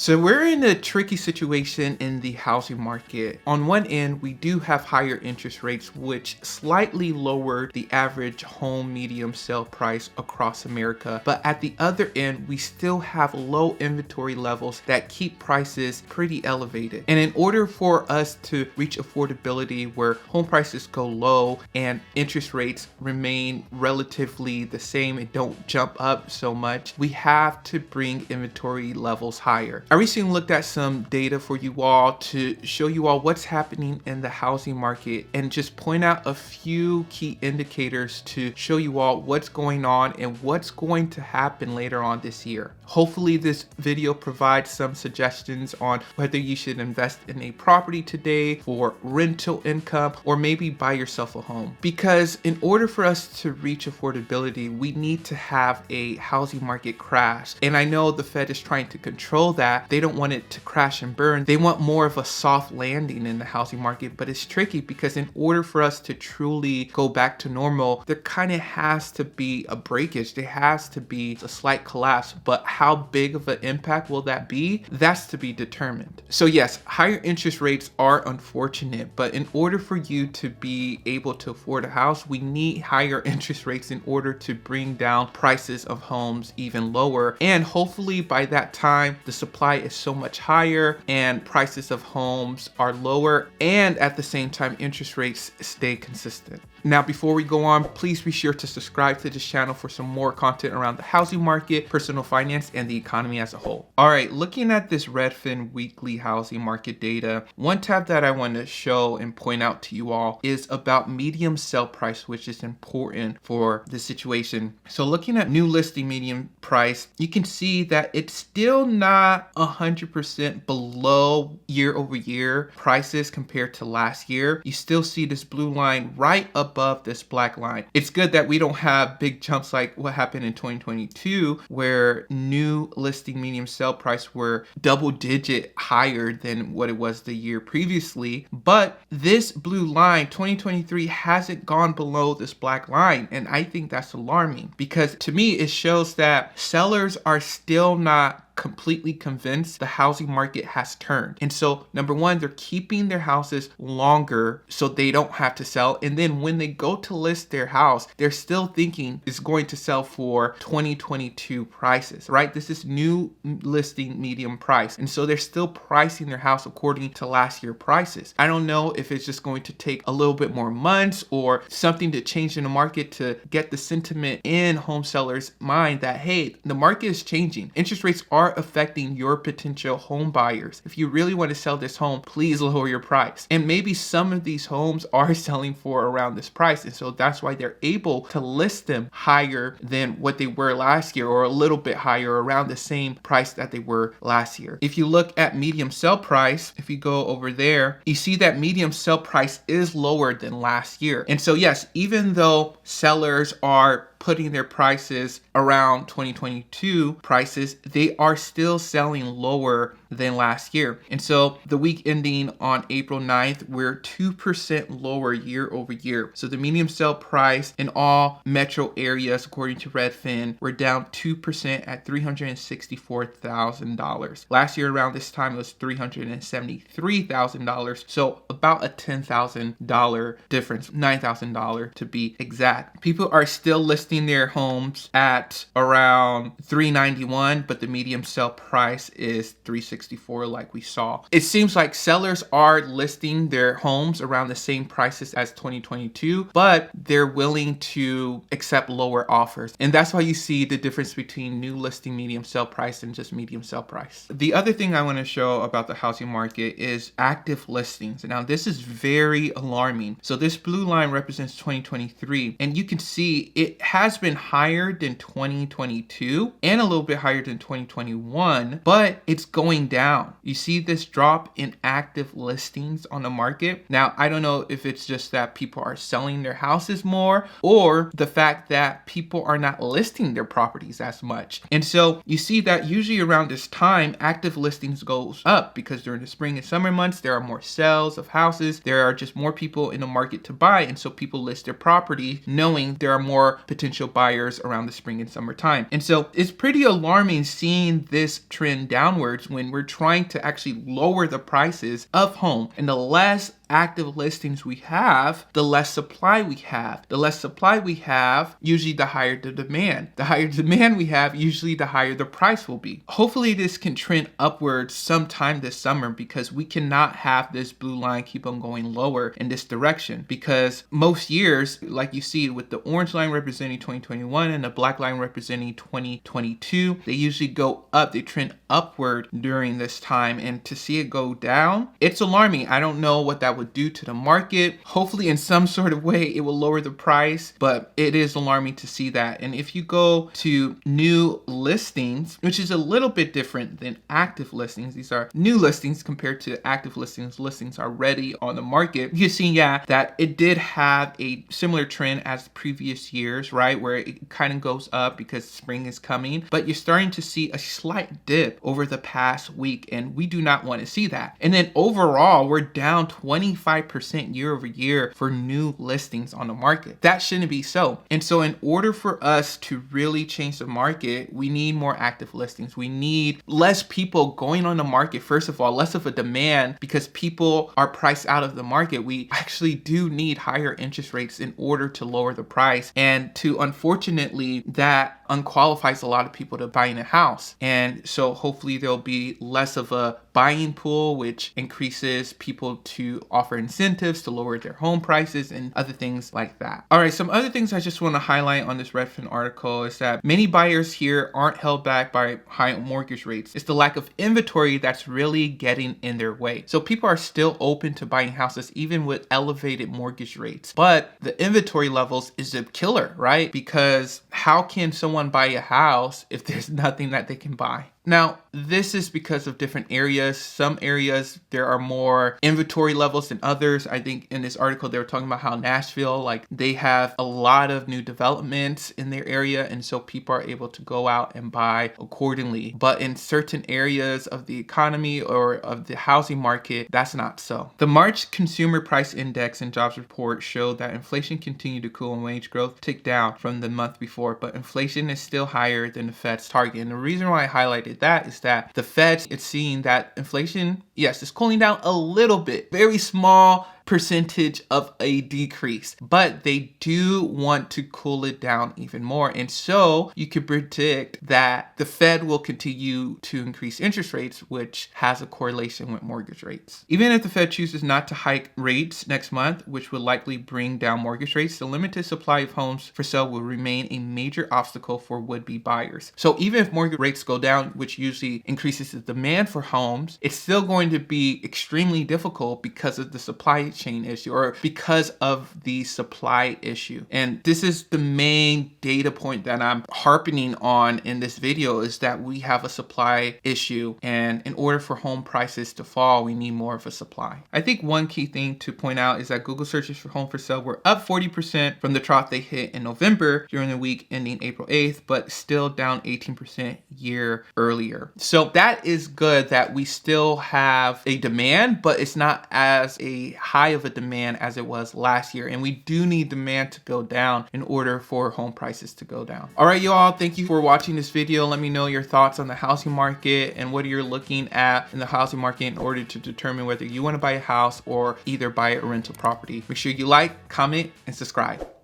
So we're in a tricky situation in the housing market. On one end, we do have higher interest rates, which slightly lowered the average home medium sale price across America. But at the other end, we still have low inventory levels that keep prices pretty elevated. And in order for us to reach affordability where home prices go low and interest rates remain relatively the same and don't jump up so much, we have to bring inventory levels higher. I recently looked at some data for you all to show you all what's happening in the housing market and just point out a few key indicators to show you all what's going on and what's going to happen later on this year. Hopefully this video provides some suggestions on whether you should invest in a property today for rental income or maybe buy yourself a home. Because in order for us to reach affordability, we need to have a housing market crash. And I know the Fed is trying to control that. They don't want it to crash and burn. They want more of a soft landing in the housing market, but it's tricky because in order for us to truly go back to normal, there kind of has to be a breakage. There has to be a slight collapse, but how big of an impact will that be? That's to be determined. So yes, higher interest rates are unfortunate, but in order for you to be able to afford a house, we need higher interest rates in order to bring down prices of homes even lower. And hopefully by that time, the supply is so much higher and prices of homes are lower, and at the same time interest rates stay consistent. Now before we go on, please be sure to subscribe to this channel for some more content around the housing market, personal finance, and the economy as a whole. All right, looking at this Redfin weekly housing market data, one tab that I want to show and point out to you all is about medium sale price, which is important for the situation. So looking at new listing medium price, you can see that it's still not 100% below year over year prices compared to last year. You still see this blue line right above this black line. It's good that we don't have big jumps like what happened in 2022 where new listing medium sale price were double digit higher than what it was the year previously. But this blue line 2023 hasn't gone below this black line, and I think that's alarming because to me it shows that sellers are still not completely convinced the housing market has turned. And so number one, they're keeping their houses longer so they don't have to sell. And then when they go to list their house, they're still thinking it's going to sell for 2022 prices, right? This is new listing medium price. And so they're still pricing their house according to last year prices. I don't know if it's just going to take a little bit more months or something to change in the market to get the sentiment in home sellers' mind that, hey, the market is changing. Interest rates are affecting your potential home buyers. If you really want to sell this home, please lower your price. And maybe some of these homes are selling for around this price. And so that's why they're able to list them higher than what they were last year or a little bit higher around the same price that they were last year. If you look at medium sell price, if you go over there, you see that medium sell price is lower than last year. And so yes, even though sellers are putting their prices around 2022 prices, they are still selling lower than last year. And so the week ending on April 9th, we're 2% lower year over year. So the medium sale price in all metro areas, according to Redfin, we're down 2% at $364,000. Last year around this time, it was $373,000. So about a $10,000 difference, $9,000 to be exact. People are still listing their homes at around $391, but the medium sale price is $364 like we saw. It seems like sellers are listing their homes around the same prices as 2022, but they're willing to accept lower offers. And that's why you see the difference between new listing medium sale price and just medium sale price. The other thing I want to show about the housing market is active listings. Now this is very alarming. So this blue line represents 2023, and you can see it has been higher than 2022 and a little bit higher than 2021, but it's going down. You see this drop in active listings on the market. Now, I don't know if it's just that people are selling their houses more or the fact that people are not listing their properties as much. And so you see that usually around this time, active listings goes up because during the spring and summer months, there are more sales of houses. There are just more people in the market to buy. And so people list their property knowing there are more potential potential buyers around the spring and summertime. And so it's pretty alarming seeing this trend downwards when we're trying to actually lower the prices of home. And the less active listings we have, the less supply we have. The less supply we have, usually the higher the demand. The higher demand we have, usually the higher the price will be. Hopefully this can trend upwards sometime this summer, because we cannot have this blue line keep on going lower in this direction, because most years, like you see with the orange line representing 2021 and the black line representing 2022, they usually go up, they trend upward during this time. And to see it go down, it's alarming. I don't know what that would do to the market. Hopefully in some sort of way it will lower the price, but it is alarming to see that. And if you go to new listings, which is a little bit different than active listings, these are new listings compared to active listings. Listings already on the market. You see, that it did have a similar trend as previous years, right? Where it kind of goes up because spring is coming, but you're starting to see a slight dip over the past week, and we do not want to see that. And then overall, we're down 25% year over year for new listings on the market. That shouldn't be so. And so in order for us to really change the market, we need more active listings. We need less people going on the market. First of all, less of a demand, because people are priced out of the market. We actually do need higher interest rates in order to lower the price. And unfortunately, that unqualifies a lot of people to buying a house. And so hopefully there'll be less of a buying pool, which increases people to offer incentives to lower their home prices and other things like that. All right, some other things I just want to highlight on this Redfin article is that many buyers here aren't held back by high mortgage rates. It's the lack of inventory that's really getting in their way. So people are still open to buying houses even with elevated mortgage rates. But the inventory levels is a killer, right? Because how can someone buy a house if there's nothing that they can buy? Now, this is because of different areas. Some areas, there are more inventory levels than others. I think in this article, they were talking about how Nashville, like they have a lot of new developments in their area. And so people are able to go out and buy accordingly. But in certain areas of the economy or of the housing market, that's not so. The March Consumer Price Index and Jobs Report showed that inflation continued to cool and wage growth ticked down from the month before, but inflation is still higher than the Fed's target. And the reason why I highlighted that is that the Fed, it's seeing that inflation, yes, is cooling down a little bit, very small percentage of a decrease, but they do want to cool it down even more. And so you could predict that the Fed will continue to increase interest rates, which has a correlation with mortgage rates. Even if the Fed chooses not to hike rates next month, which will likely bring down mortgage rates, the limited supply of homes for sale will remain a major obstacle for would-be buyers. So even if mortgage rates go down, which usually increases the demand for homes, it's still going to be extremely difficult because of the supply chain issue, or because of the supply issue. And this is the main data point that I'm harping on in this video, is that we have a supply issue, and in order for home prices to fall, we need more of a supply. I think one key thing to point out is that Google searches for home for sale were up 40% from the trough they hit in November during the week ending April 8th, but still down 18% year earlier. So that is good that we still have a demand, but it's not as a high of a demand as it was last year. And we do need demand to go down in order for home prices to go down. All right, y'all, thank you for watching this video. Let me know your thoughts on the housing market and what you're looking at in the housing market in order to determine whether you want to buy a house or either buy a rental property. Make sure you like, comment, and subscribe.